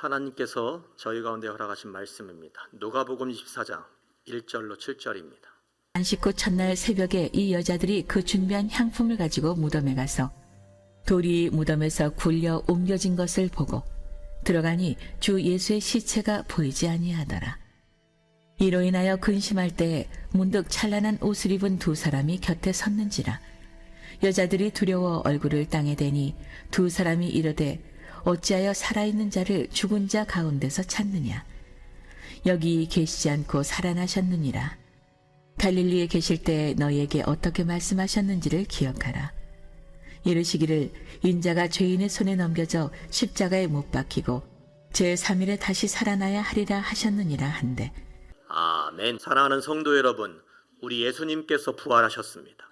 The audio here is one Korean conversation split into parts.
하나님께서 저희 가운데 허락하신 말씀입니다. 누가복음 24장 1절로 7절입니다. 안식 후 첫날 새벽에 이 여자들이 그 준비한 향품을 가지고 무덤에 가서 돌이 무덤에서 굴려 옮겨진 것을 보고 들어가니 주 예수의 시체가 보이지 아니하더라. 이로 인하여 근심할 때에 문득 찬란한 옷을 입은 두 사람이 곁에 섰는지라. 여자들이 두려워 얼굴을 땅에 대니 두 사람이 이르되 어찌하여 살아있는 자를 죽은 자 가운데서 찾느냐. 여기 계시지 않고 살아나셨느니라. 갈릴리에 계실 때 너희에게 어떻게 말씀하셨는지를 기억하라. 이르시기를 인자가 죄인의 손에 넘겨져 십자가에 못 박히고 제3일에 다시 살아나야 하리라 하셨느니라 한데. 아멘. 사랑하는 성도 여러분, 우리 예수님께서 부활하셨습니다.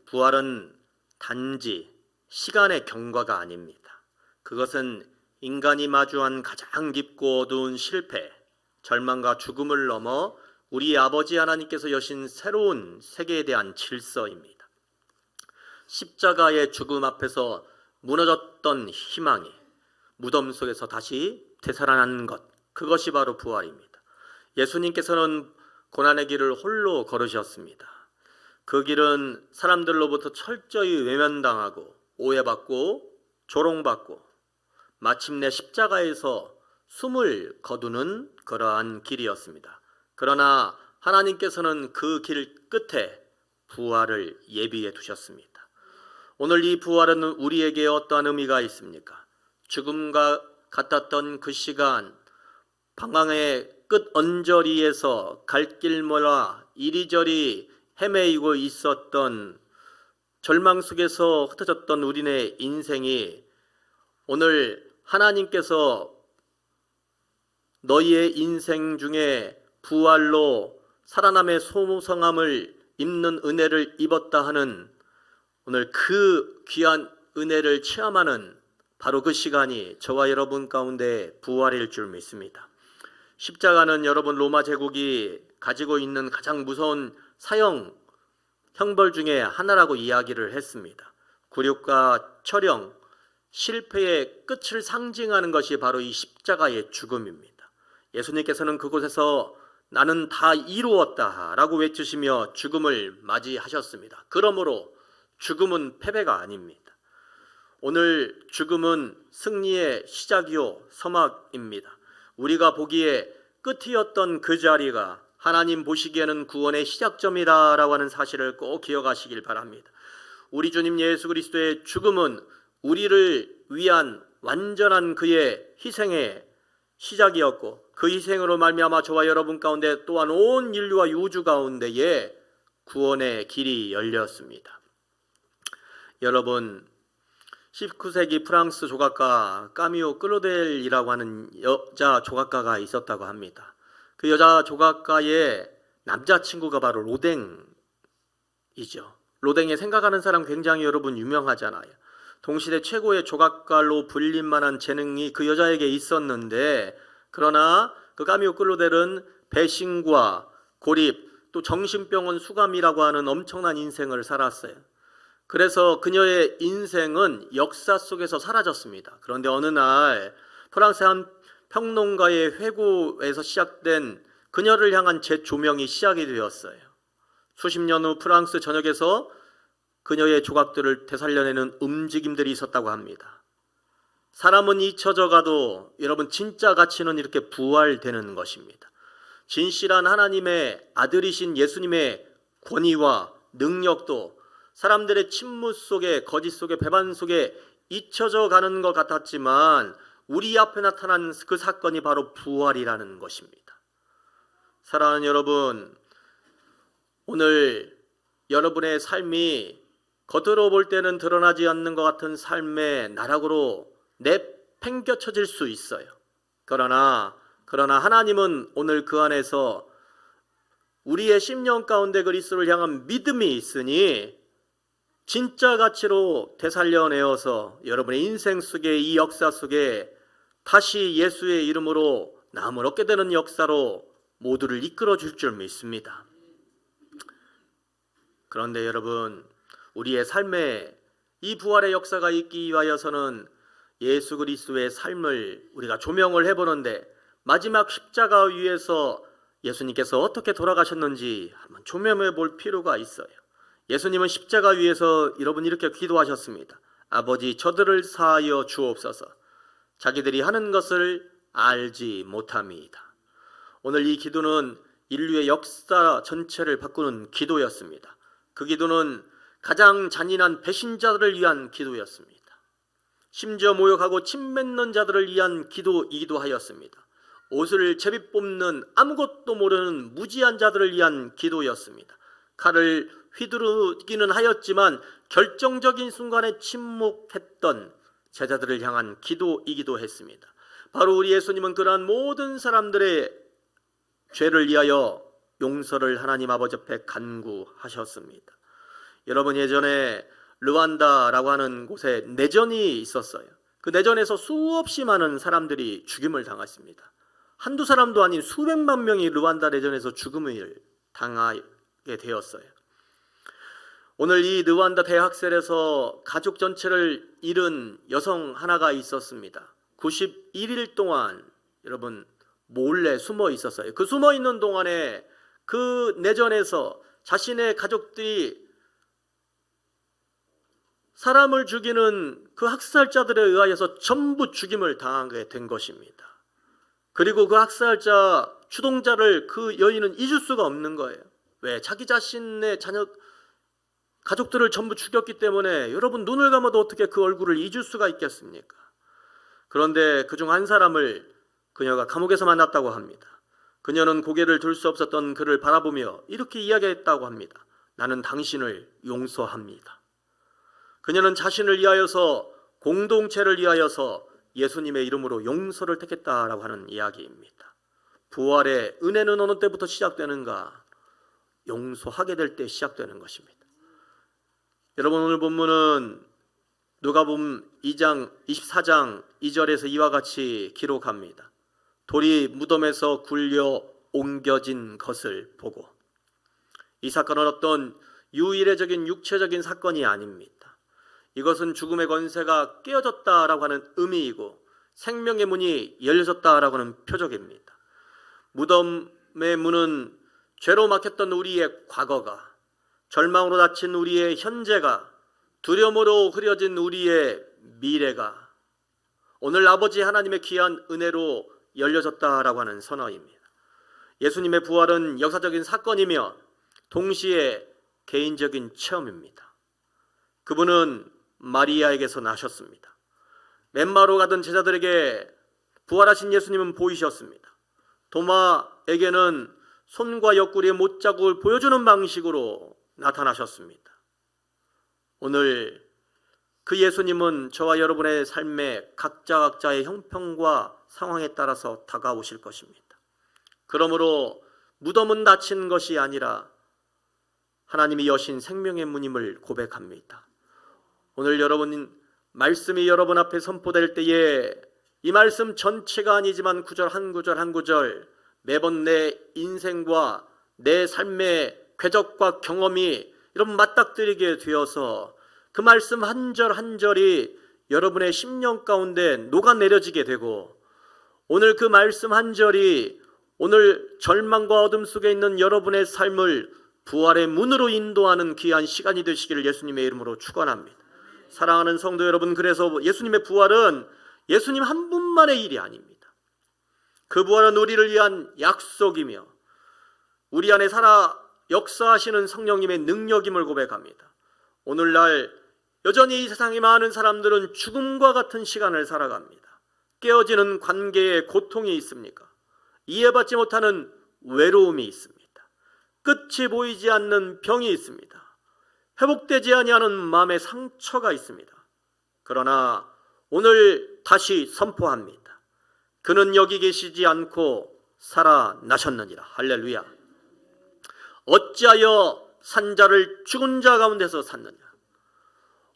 부활은 단지 시간의 경과가 아닙니다. 그것은 인간이 마주한 가장 깊고 어두운 실패, 절망과 죽음을 넘어 우리 아버지 하나님께서 여신 새로운 세계에 대한 질서입니다. 십자가의 죽음 앞에서 무너졌던 희망이 무덤 속에서 다시 되살아나는 것, 그것이 바로 부활입니다. 예수님께서는 고난의 길을 홀로 걸으셨습니다. 그 길은 사람들로부터 철저히 외면당하고 오해받고 조롱받고 마침내 십자가에서 숨을 거두는 그러한 길이었습니다. 그러나 하나님께서는 그 길 끝에 부활을 예비해 두셨습니다. 오늘 이 부활은 우리에게 어떠한 의미가 있습니까? 죽음과 같았던 그 시간, 방황의 끝 언저리에서 갈 길 몰라 이리저리 헤매이고 있었던 절망 속에서 흩어졌던 우리네 인생이 오늘 하나님께서 너희의 인생 중에 부활로 살아남의 소성함을 입는 은혜를 입었다 하는 오늘 그 귀한 은혜를 체험하는 바로 그 시간이 저와 여러분 가운데 부활일 줄 믿습니다. 십자가는 여러분 로마 제국이 가지고 있는 가장 무서운 사형 형벌 중에 하나라고 이야기를 했습니다. 굴욕과 처령, 실패의 끝을 상징하는 것이 바로 이 십자가의 죽음입니다. 예수님께서는 그곳에서 나는 다 이루었다 라고 외치시며 죽음을 맞이하셨습니다. 그러므로 죽음은 패배가 아닙니다. 오늘 죽음은 승리의 시작이요 서막입니다. 우리가 보기에 끝이었던 그 자리가 하나님 보시기에는 구원의 시작점이다라고 하는 사실을 꼭 기억하시길 바랍니다. 우리 주님 예수 그리스도의 죽음은 우리를 위한 완전한 그의 희생의 시작이었고 그 희생으로 말미암아 저와 여러분 가운데 또한 온 인류와 우주 가운데에 구원의 길이 열렸습니다. 여러분, 19세기 프랑스 조각가 까미오 클로델이라고 하는 여자 조각가가 있었다고 합니다. 그 여자 조각가의 남자친구가 바로 로댕이죠. 로댕에 생각하는 사람 굉장히 여러분 유명하잖아요. 동시대 최고의 조각가로 불릴 만한 재능이 그 여자에게 있었는데 그러나 그 까미오 클로델은 배신과 고립 또 정신병원 수감이라고 하는 엄청난 인생을 살았어요. 그래서 그녀의 인생은 역사 속에서 사라졌습니다. 그런데 어느 날 프랑스 한 평론가의 회고에서 시작된 그녀를 향한 재조명이 시작이 되었어요. 수십 년 후 프랑스 전역에서 그녀의 조각들을 되살려내는 움직임들이 있었다고 합니다. 사람은 잊혀져 가도 여러분 진짜 가치는 이렇게 부활되는 것입니다. 진실한 하나님의 아들이신 예수님의 권위와 능력도 사람들의 침묵 속에 거짓 속에 배반 속에 잊혀져 가는 것 같았지만 우리 앞에 나타난 그 사건이 바로 부활이라는 것입니다. 사랑하는 여러분, 오늘 여러분의 삶이 겉으로 볼 때는 드러나지 않는 것 같은 삶의 나락으로 내팽겨쳐질 수 있어요. 그러나 하나님은 오늘 그 안에서 우리의 심령 가운데 그리스도를 향한 믿음이 있으니 진짜 가치로 되살려내어서 여러분의 인생 속에 이 역사 속에 다시 예수의 이름으로 나음을 얻게 되는 역사로 모두를 이끌어 줄 줄 믿습니다. 그런데 여러분, 우리의 삶에 이 부활의 역사가 있기 위하여서는 예수 그리스도의 삶을 우리가 조명을 해보는데 마지막 십자가 위에서 예수님께서 어떻게 돌아가셨는지 한번 조명해 볼 필요가 있어요. 예수님은 십자가 위에서 여러분 이렇게 기도하셨습니다. 아버지, 저들을 사하여 주옵소서. 자기들이 하는 것을 알지 못함이다. 오늘 이 기도는 인류의 역사 전체를 바꾸는 기도였습니다. 그 기도는 가장 잔인한 배신자들을 위한 기도였습니다. 심지어 모욕하고 침 뱉는 자들을 위한 기도이기도 하였습니다. 옷을 제비 뽑는 아무것도 모르는 무지한 자들을 위한 기도였습니다. 칼을 휘두르기는 하였지만 결정적인 순간에 침묵했던 제자들을 향한 기도이기도 했습니다. 바로 우리 예수님은 그러한 모든 사람들의 죄를 위하여 용서를 하나님 아버지 앞에 간구하셨습니다. 여러분, 예전에 르완다라고 하는 곳에 내전이 있었어요. 그 내전에서 수없이 많은 사람들이 죽임을 당했습니다. 한두 사람도 아닌 수백만 명이 르완다 내전에서 죽음을 당하게 되었어요. 오늘 이 르완다 대학살에서 가족 전체를 잃은 여성 하나가 있었습니다. 91일 동안 여러분 몰래 숨어 있었어요. 그 숨어 있는 동안에 그 내전에서 자신의 가족들이 사람을 죽이는 그 학살자들에 의하여서 전부 죽임을 당하게 된 것입니다. 그리고 그 학살자 추동자를 그 여인은 잊을 수가 없는 거예요. 왜? 자기 자신의 자녀 가족들을 전부 죽였기 때문에 여러분 눈을 감아도 어떻게 그 얼굴을 잊을 수가 있겠습니까? 그런데 그중 한 사람을 그녀가 감옥에서 만났다고 합니다. 그녀는 고개를 들 수 없었던 그를 바라보며 이렇게 이야기했다고 합니다. 나는 당신을 용서합니다. 그녀는 자신을 위하여서, 공동체를 위하여서 예수님의 이름으로 용서를 택했다라고 하는 이야기입니다. 부활의 은혜는 어느 때부터 시작되는가? 용서하게 될 때 시작되는 것입니다. 여러분, 오늘 본문은 누가복음 2장 24장 2절에서 이와 같이 기록합니다. 돌이 무덤에서 굴려 옮겨진 것을 보고. 이 사건은 어떤 유일해적인 육체적인 사건이 아닙니다. 이것은 죽음의 권세가 깨어졌다라고 하는 의미이고 생명의 문이 열려졌다라고 하는 표적입니다. 무덤의 문은 죄로 막혔던 우리의 과거가, 절망으로 닫힌 우리의 현재가, 두려움으로 흐려진 우리의 미래가 오늘 아버지 하나님의 귀한 은혜로 열려졌다라고 하는 선언입니다. 예수님의 부활은 역사적인 사건이며 동시에 개인적인 체험입니다. 그분은 마리아에게서 나셨습니다. 엠마오로 가던 제자들에게 부활하신 예수님은 보이셨습니다. 도마에게는 손과 옆구리의 못자국을 보여주는 방식으로 나타나셨습니다. 오늘 그 예수님은 저와 여러분의 삶에 각자의 형편과 상황에 따라서 다가오실 것입니다. 그러므로 무덤은 닫힌 것이 아니라 하나님이 여신 생명의 문임을 고백합니다. 오늘 여러분 말씀이 여러분 앞에 선포될 때에 이 말씀 전체가 아니지만 구절 한 구절 한 구절 매번 내 인생과 내 삶의 궤적과 경험이 여러분 맞닥뜨리게 되어서 그 말씀 한 절 한 절이 여러분의 심령 가운데 녹아내려지게 되고 오늘 그 말씀 한 절이 오늘 절망과 어둠 속에 있는 여러분의 삶을 부활의 문으로 인도하는 귀한 시간이 되시기를 예수님의 이름으로 축원합니다. 사랑하는 성도 여러분, 그래서 예수님의 부활은 예수님 한 분만의 일이 아닙니다. 그 부활은 우리를 위한 약속이며 우리 안에 살아 역사하시는 성령님의 능력임을 고백합니다. 오늘날 여전히 이 세상에 많은 사람들은 죽음과 같은 시간을 살아갑니다. 깨어지는 관계에 고통이 있습니까? 이해받지 못하는 외로움이 있습니다. 끝이 보이지 않는 병이 있습니다. 회복되지 아니하는 마음의 상처가 있습니다. 그러나 오늘 다시 선포합니다. 그는 여기 계시지 않고 살아나셨느니라. 할렐루야. 어찌하여 산자를 죽은 자 가운데서 샀느냐.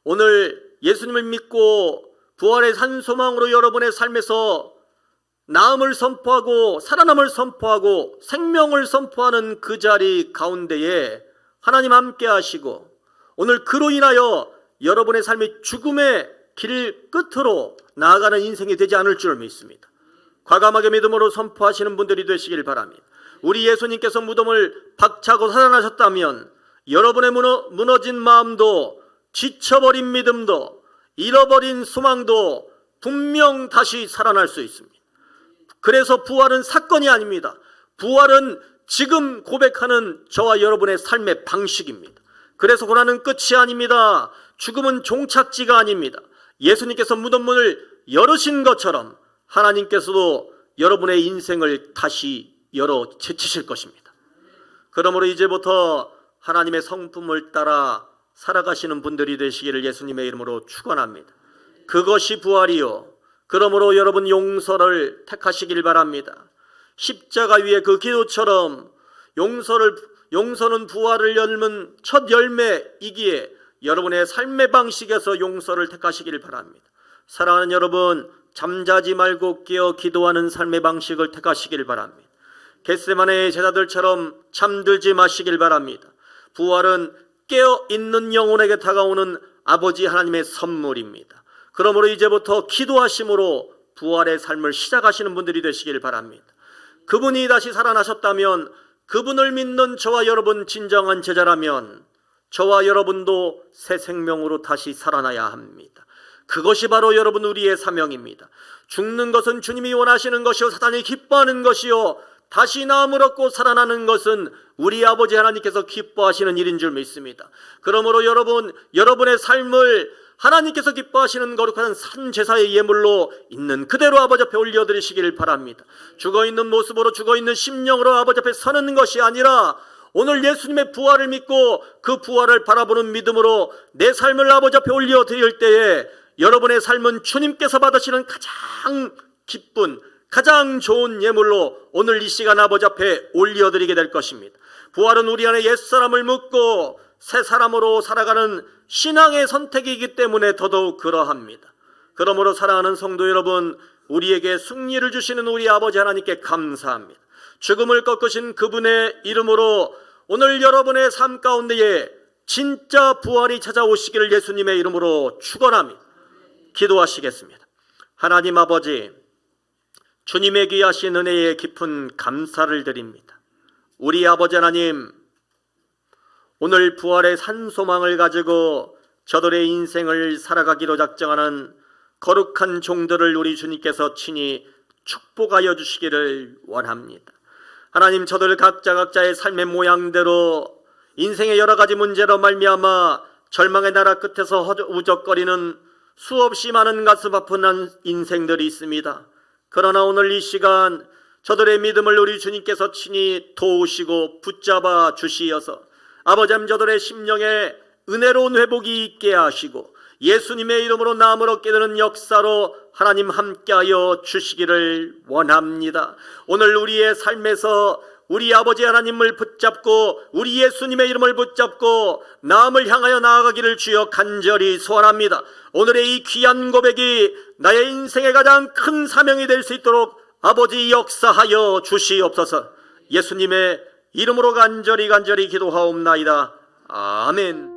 오늘 예수님을 믿고 부활의 산 소망으로 여러분의 삶에서 나음을 선포하고 살아남을 선포하고 생명을 선포하는 그 자리 가운데에 하나님 함께 하시고 오늘 그로 인하여 여러분의 삶이 죽음의 길 끝으로 나아가는 인생이 되지 않을 줄 믿습니다. 과감하게 믿음으로 선포하시는 분들이 되시길 바랍니다. 우리 예수님께서 무덤을 박차고 살아나셨다면 여러분의 무너진 마음도, 지쳐버린 믿음도, 잃어버린 소망도 분명 다시 살아날 수 있습니다. 그래서 부활은 사건이 아닙니다. 부활은 지금 고백하는 저와 여러분의 삶의 방식입니다. 그래서 고난은 끝이 아닙니다. 죽음은 종착지가 아닙니다. 예수님께서 무덤문을 열으신 것처럼 하나님께서도 여러분의 인생을 다시 열어 제치실 것입니다. 그러므로 이제부터 하나님의 성품을 따라 살아가시는 분들이 되시기를 예수님의 이름으로 축원합니다. 그것이 부활이요. 그러므로 여러분 용서를 택하시길 바랍니다. 십자가 위에 그 기도처럼 용서는 부활을 열는 첫 열매이기에 여러분의 삶의 방식에서 용서를 택하시길 바랍니다. 사랑하는 여러분, 잠자지 말고 깨어 기도하는 삶의 방식을 택하시길 바랍니다. 겟세마네의 제자들처럼 잠들지 마시길 바랍니다. 부활은 깨어있는 영혼에게 다가오는 아버지 하나님의 선물입니다. 그러므로 이제부터 기도하심으로 부활의 삶을 시작하시는 분들이 되시길 바랍니다. 그분이 다시 살아나셨다면, 그분을 믿는 저와 여러분 진정한 제자라면 저와 여러분도 새 생명으로 다시 살아나야 합니다. 그것이 바로 여러분 우리의 사명입니다. 죽는 것은 주님이 원하시는 것이요 사단이 기뻐하는 것이요 다시 나음을 얻고 살아나는 것은 우리 아버지 하나님께서 기뻐하시는 일인 줄 믿습니다. 그러므로 여러분의 삶을 하나님께서 기뻐하시는 거룩한 산 제사의 예물로 있는 그대로 아버지 앞에 올려드리시길 바랍니다. 죽어있는 모습으로, 죽어있는 심령으로 아버지 앞에 서는 것이 아니라 오늘 예수님의 부활을 믿고 그 부활을 바라보는 믿음으로 내 삶을 아버지 앞에 올려드릴 때에 여러분의 삶은 주님께서 받으시는 가장 기쁜, 가장 좋은 예물로 오늘 이 시간 아버지 앞에 올려드리게 될 것입니다. 부활은 우리 안에 옛사람을 묻고 새 사람으로 살아가는 신앙의 선택이기 때문에 더더욱 그러합니다. 그러므로 사랑하는 성도 여러분, 우리에게 승리를 주시는 우리 아버지 하나님께 감사합니다. 죽음을 꺾으신 그분의 이름으로 오늘 여러분의 삶 가운데에 진짜 부활이 찾아오시기를 예수님의 이름으로 축원합니다. 기도하시겠습니다. 하나님 아버지, 주님의 귀하신 은혜에 깊은 감사를 드립니다. 우리 아버지 하나님, 오늘 부활의 산 소망을 가지고 저들의 인생을 살아가기로 작정하는 거룩한 종들을 우리 주님께서 친히 축복하여 주시기를 원합니다. 하나님, 저들 각자의 삶의 모양대로 인생의 여러 가지 문제로 말미암아 절망의 나라 끝에서 우적거리는 수없이 많은 가슴 아픈 인생들이 있습니다. 그러나 오늘 이 시간 저들의 믿음을 우리 주님께서 친히 도우시고 붙잡아 주시어서 아버지 하나님, 저들의 심령에 은혜로운 회복이 있게 하시고 예수님의 이름으로 나음을 얻게 되는 역사로 하나님 함께하여 주시기를 원합니다. 오늘 우리의 삶에서 우리 아버지 하나님을 붙잡고 우리 예수님의 이름을 붙잡고 나음을 향하여 나아가기를 주여 간절히 소원합니다. 오늘의 이 귀한 고백이 나의 인생의 가장 큰 사명이 될 수 있도록 아버지 역사하여 주시옵소서. 예수님의 이름으로 간절히 기도하옵나이다. 아멘.